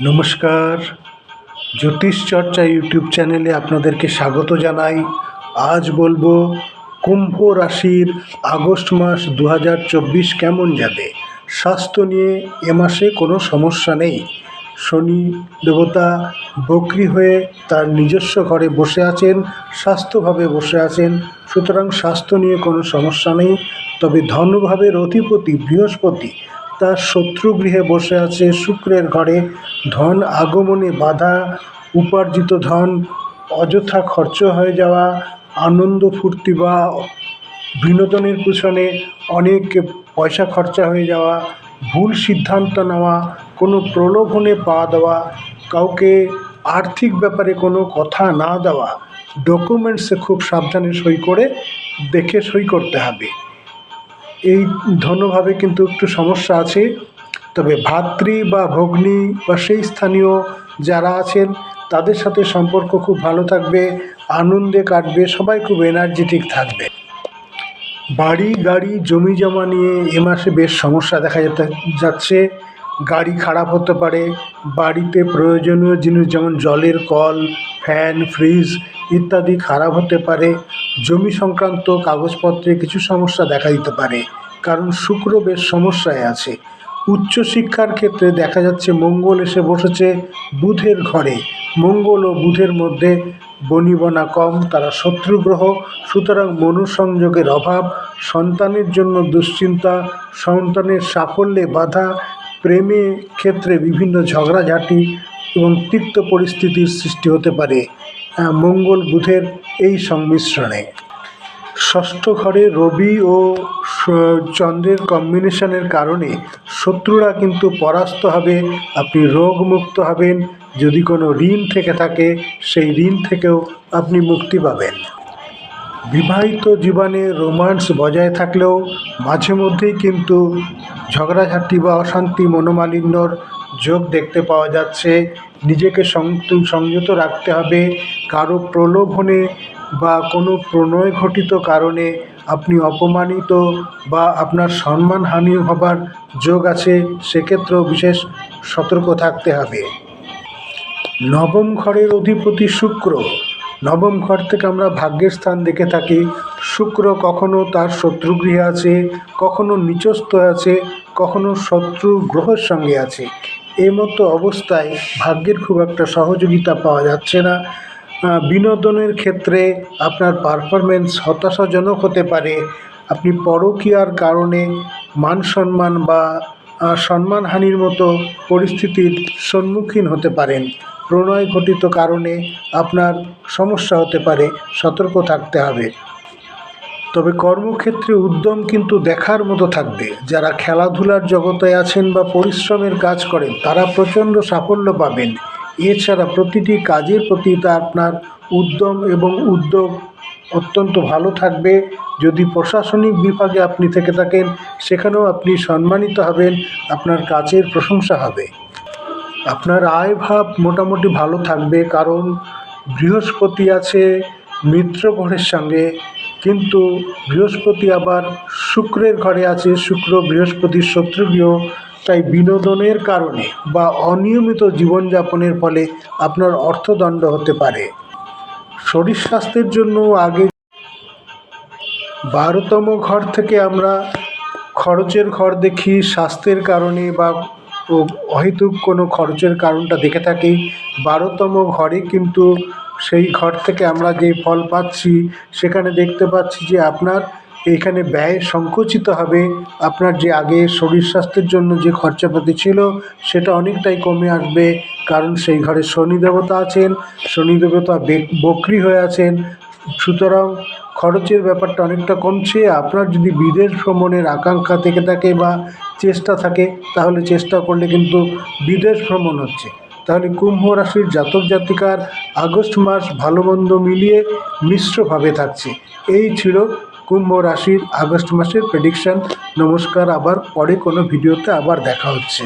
নমস্কার, জ্যোতিষ চর্চা ইউটিউব চ্যানেলে আপনাদেরকে স্বাগত জানাই। আজ বলবো কুম্ভ রাশির আগস্ট মাস 2024 কেমন যাবে। স্বাস্থ্য নিয়ে এ মাসে কোনো সমস্যা নেই। শনি দেবতা বক্রী হয়ে তার নিজস্ব ঘরে বসে আছেন, স্বাস্থ্যভাবে বসে আছেন, সুতরাং স্বাস্থ্য নিয়ে কোনো সমস্যা নেই। তবে ধনভাবের অধিপতি বৃহস্পতি তার শত্রুগৃহে বসে আছে শুক্রের ঘরে। ধন আগমনে বাধা, উপার্জিত ধন অযথা খরচ হয়ে যাওয়া, আনন্দ ফুর্তি বা বিনোদনের পিছনে অনেক পয়সা খরচা হয়ে যাওয়া, ভুল সিদ্ধান্ত নেওয়া, কোনো প্রলোভনে পা দেওয়া, কাউকে আর্থিক ব্যাপারে কোনো কথা না দেওয়া, ডকুমেন্টসে খুব সাবধানে সই করে দেখে সই করতে হবে। এই ধনভাবে কিন্তু একটু সমস্যা আছে। তবে ভাতৃ বা ভগ্নী বা সেই স্থানীয় যারা আছেন তাদের সাথে সম্পর্ক খুব ভালো থাকবে, আনন্দে কাটবে, সবাই খুব এনার্জেটিক থাকবে। বাড়ি গাড়ি জমি জমা নিয়ে এ মাসে বেশ সমস্যা দেখা যাচ্ছে। গাড়ি খারাপ হতে পারে, বাড়িতে প্রয়োজনীয় জিনিস যেমন জলের কল, ফ্যান, ফ্রিজ ইত্যাদি খারাপ হতে পারে। জমি সংক্রান্ত কাগজপত্রে কিছু সমস্যা দেখা দিতে পারে, কারণ শুক্র বেশ সমস্যায় আছে। উচ্চশিক্ষার ক্ষেত্রে দেখা যাচ্ছে মঙ্গল এসে বসেছে বুধের ঘরে। মঙ্গল ও বুধের মধ্যে বনিবনা কম, তারা শত্রু গ্রহ, সুতরাং মনোসংযোগের অভাব, সন্তানের জন্য দুশ্চিন্তা, সন্তানের সাফল্যে বাধা, প্রেমে ক্ষেত্রে বিভিন্ন ঝগড়াঝাঁটি এবং তিক্ত পরিস্থিতির সৃষ্টি হতে পারে মঙ্গল বুধের এই সংমিশ্রণে। ষষ্ঠ ঘরে রবি ও চন্দ্রের কম্বিনেশনের কারণে শত্রুরা কিন্তু পরাস্ত হবে, আপনি রোগমুক্ত হবেন। যদি কোনো ঋণ থেকে থাকে সেই ঋণ থেকেও আপনি মুক্তি পাবেন। বিবাহিত জীবনে রোমান্স বজায় থাকলেও মাঝে মধ্যেই কিন্তু ঝগড়াঝাঁটি বা অশান্তি, মনোমালিন্যর যোগ দেখতে পাওয়া যাচ্ছে। নিজেকে সংযত রাখতে হবে। কারো প্রলোভনে বা কোনো প্রণয় ঘটিত কারণে আপনি অপমানিত বা আপনার সম্মানহানি হবার যোগ আছে, সেক্ষেত্রেও বিশেষ সতর্ক থাকতে হবে। নবম ঘরের অধিপতি শুক্র, নবম ঘর থেকে আমরা ভাগ্যের স্থান দেখে থাকি। শুক্র কখনো তার শত্রুগৃহে আছে, কখনো নিচস্থ আছে, কখনো শত্রু গ্রহের সঙ্গে আছে। এই মতো অবস্থায় ভাগ্যের খুব একটা সহযোগিতা পাওয়া যাচ্ছে না। বিনোদনের ক্ষেত্রে আপনার পারফরমেন্স হতাশাজনক হতে পারে। আপনি পরকীয়ার কারণে মান সম্মান বা সম্মানহানির মতো পরিস্থিতির সম্মুখীন হতে পারেন। প্রণয় ঘটিত কারণে আপনার সমস্যা হতে পারে, সতর্ক থাকতে হবে। তবে কর্মক্ষেত্রে উদ্যম কিন্তু দেখার মতো থাকবে। যারা খেলাধুলার জগতে আছেন বা পরিশ্রমের কাজ করেন তারা প্রচণ্ড সাফল্য পাবেন। এছাড়া প্রতিটি কাজের প্রতি আপনার উদ্যম এবং উদ্যোগ অত্যন্ত ভালো থাকবে। যদি প্রশাসনিক বিভাগে আপনি থেকে থাকেন সেখানেও আপনি সম্মানিত হবেন, আপনার কাজের প্রশংসা হবে। আপনার আয় ভাব মোটামুটি ভালো থাকবে, কারণ বৃহস্পতি আছে মিত্র গ্রহের সঙ্গে, কিন্তু বৃহস্পতি আবার শুক্রের ঘরে আছে। শুক্র বৃহস্পতির শত্রুগৃহ, তাই বিনোদনের কারণে বা অনিয়মিত জীবনযাপনের ফলে আপনার অর্থদণ্ড হতে পারে। শরীর স্বাস্থ্যের জন্য আগে 12তম ঘর থেকে আমরা খরচের ঘর দেখি, স্বাস্থ্যের কারণে বা অহেতুক কোনো খরচের কারণটা দেখে থাকি। 12তম ঘরে কিন্তু সেই ঘর থেকে আমরা যে ফল পাচ্ছি সেখানে দেখতে পাচ্ছি যে আপনার এইখানে ব্যয় সংকুচিত হবে। আপনার যে আগে শরীর স্বাস্থ্যের জন্য যে খরচাপাতি ছিল সেটা অনেকটাই কমে আসবে, কারণ সেই ঘরে শনি দেবতা আছেন, শনি দেবতা বক্রী হয়ে আছেন। সুতরাং খরচের ব্যাপারটা অনেকটা কমছে। আপনার যদি বিদেশ ভ্রমণের আকাঙ্ক্ষা থেকে থাকে বা চেষ্টা থাকে তাহলে চেষ্টা করলে কিন্তু বিদেশ ভ্রমণ হচ্ছে। তাহলে কুম্ভ রাশির জাতক জাতিকার আগস্ট মাস ভালো মন্দ মিলিয়ে মিশ্রভাবে থাকছে। এই ছিল কুম্ভ রাশির আগস্ট মাসের প্রেডিকশান। নমস্কার, আবার পরে কোনো ভিডিওতে আবার দেখা হচ্ছে।